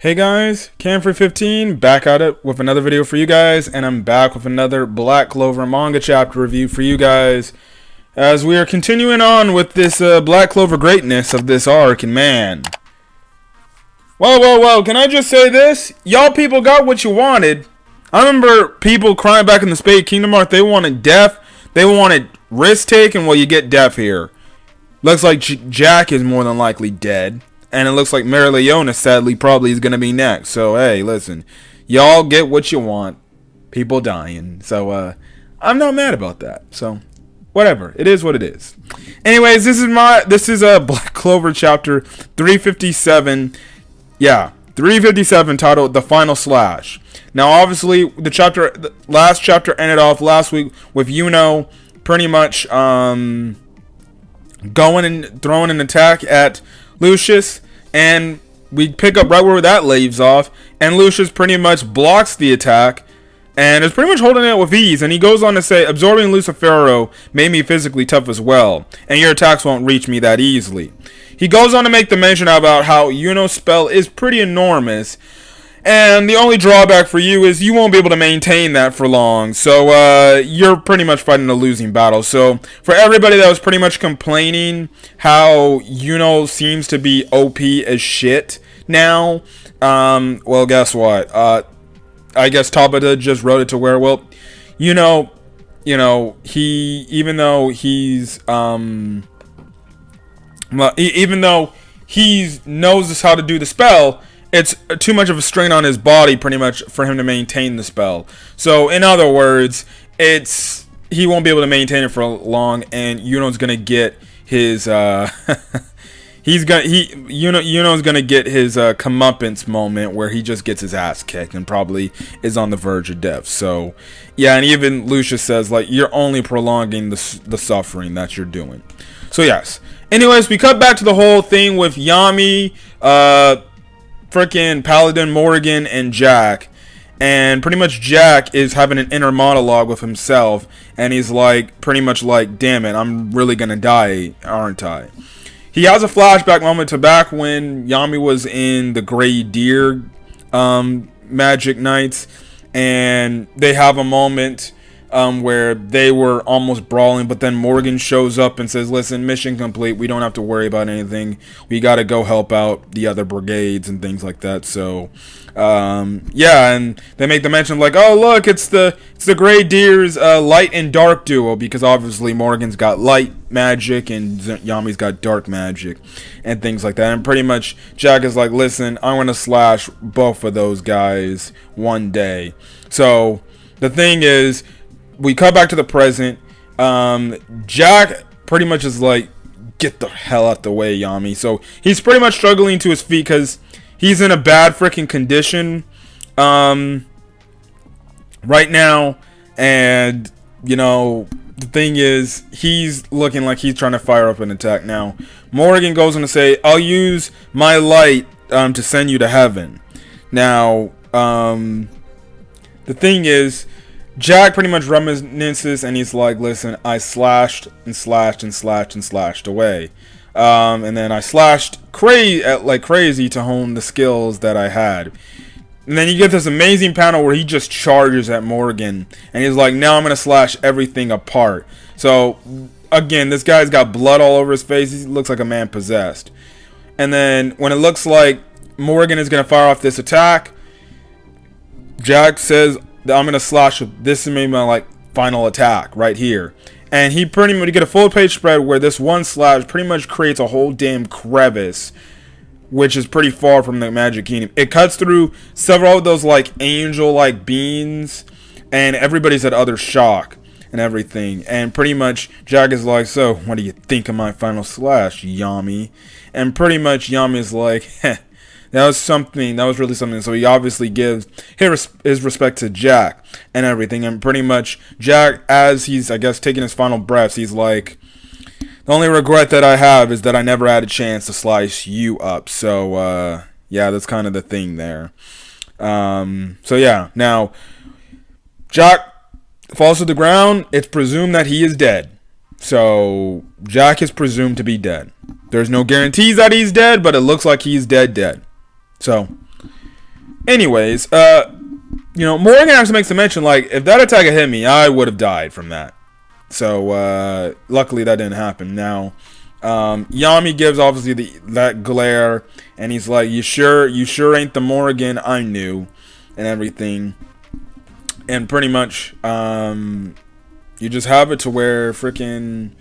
Hey guys, Camfrey15 back at it with another video for you guys, and I'm back with another Black Clover manga chapter review for you guys as we are continuing on with this Black Clover greatness of this arc. And man, whoa, can I just say this? Y'all people got what you wanted. I remember people crying back in the Spade Kingdom arc. They wanted death, they wanted risk taking. Well, you get death here. Looks like Jack is more than likely dead. And it looks like Mary Leona, sadly, probably is going to be next. So, hey, listen. Y'all get what you want. People dying. So, I'm not mad about that. So, whatever. It is what it is. Anyways, this is Black Clover chapter 357. Yeah, 357, titled The Final Slash. Now, obviously, the last chapter ended off last week with Yuno pretty much going and throwing an attack at Lucius, and we pick up right where that leaves off, and Lucius pretty much blocks the attack and is pretty much holding it with ease. And he goes on to say, absorbing Lucifero made me physically tough as well, and your attacks won't reach me that easily. He goes on to make the mention about how Yuno's spell is pretty enormous, and the only drawback for you is you won't be able to maintain that for long. So, you're pretty much fighting a losing battle. So, for everybody that was pretty much complaining how Yuno seems to be OP as shit now, well, guess what? I guess Tabata just wrote it to where, well, even though he knows how to do the spell, it's too much of a strain on his body pretty much for him to maintain the spell. So in other words, he won't be able to maintain it for long, and Yuno's gonna get his Yuno's gonna get his comeuppance moment where he just gets his ass kicked and probably is on the verge of death. So yeah, and even Lucius says, like, you're only prolonging the suffering that you're doing. So yes. Anyways, we cut back to the whole thing with Yami, freaking Paladin, Morgan, and Jack. And pretty much Jack is having an inner monologue with himself, and he's like, pretty much like, damn it, I'm really gonna die, aren't I? He has a flashback moment to back when Yami was in the Gray Deer Magic Nights, and they have a moment where they were almost brawling, but then Morgan shows up and says, listen, mission complete, we don't have to worry about anything, we gotta go help out the other brigades and things like that. So yeah, and they make the mention like, oh look, it's the Gray Deer's light and dark duo, because obviously Morgan's got light magic and Yami's got dark magic and things like that. And pretty much Jack is like, listen, I'm gonna slash both of those guys one day. So the thing is, we cut back to the present. Jack pretty much is like, get the hell out the way, Yami. So he's pretty much struggling to his feet because he's in a bad freaking condition right now. And, the thing is, he's looking like he's trying to fire up an attack now. Morgan goes on to say, I'll use my light to send you to heaven. Now, the thing is, Jack pretty much reminisces, and he's like, listen, I slashed and slashed and slashed and slashed away. And then I slashed like crazy to hone the skills that I had. And then you get this amazing panel where he just charges at Morgan, and he's like, now I'm going to slash everything apart. So, again, this guy's got blood all over his face. He looks like a man possessed. And then when it looks like Morgan is going to fire off this attack, Jack says, I'm gonna slash with this, is maybe my like final attack right here, and he pretty much, you get a full page spread where this one slash pretty much creates a whole damn crevice, which is pretty far from the Magic Kingdom. It cuts through several of those like angel like beings, and everybody's at other shock and everything. And pretty much Jack is like, so what do you think of my final slash, Yami? And pretty much Yami is like, heh. That was really something. So he obviously gives his respect to Jack and everything. And pretty much Jack, as he's, I guess, taking his final breaths, he's like, the only regret that I have is that I never had a chance to slice you up. So, yeah, that's kind of the thing there. So, yeah. Now, Jack falls to the ground. It's presumed that he is dead. So, Jack is presumed to be dead. There's no guarantees that he's dead, but it looks like he's dead. So, Anyways, you know, Morgan actually makes a mention, like, if that attack had hit me, I would have died from that. So, luckily that didn't happen. Now, Yami gives, obviously, that glare, and he's like, you sure ain't the Morgan I knew, and everything. And pretty much, you just have it to where freaking,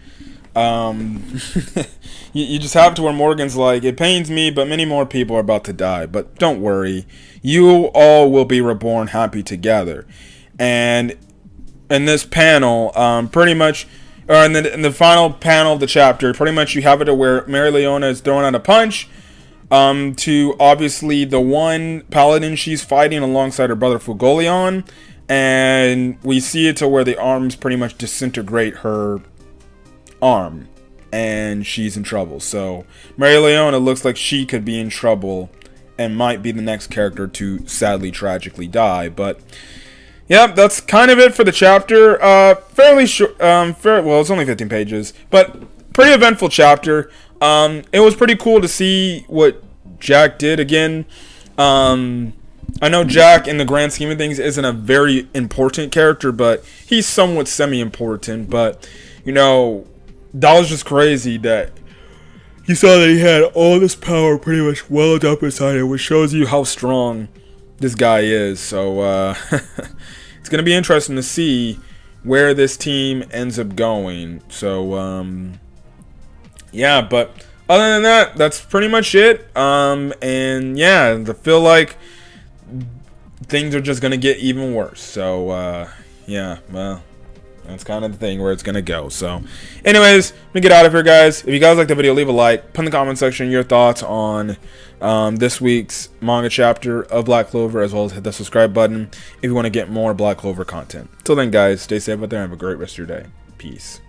you just have it to where Morgan's like, it pains me, but many more people are about to die. But don't worry, you all will be reborn happy together. And in this panel, pretty much, or in the final panel of the chapter, pretty much you have it to where Mary Leona is throwing out a punch to obviously the one paladin she's fighting alongside her brother Fugolion, and we see it to where the arms pretty much disintegrate her arm, and she's in trouble. So Mary Leona looks like she could be in trouble and might be the next character to sadly tragically die. But yeah, that's kind of it for the chapter. Fairly short. Well, it's only 15 pages, but pretty eventful chapter. It was pretty cool to see what Jack did again. I know Jack, in the grand scheme of things, isn't a very important character, but he's somewhat semi-important. But, you know, that was just crazy that you saw that he had all this power pretty much welled up inside him, which shows you how strong this guy is. So, it's going to be interesting to see where this team ends up going. So, yeah, but other than that, that's pretty much it. And yeah, I feel like things are just going to get even worse. So, yeah, well, that's kind of the thing where it's going to go. So, anyways, let me get out of here, guys. If you guys like the video, leave a like. Put in the comment section your thoughts on this week's manga chapter of Black Clover, as well as hit the subscribe button if you want to get more Black Clover content. Till then, guys, stay safe out there and have a great rest of your day. Peace.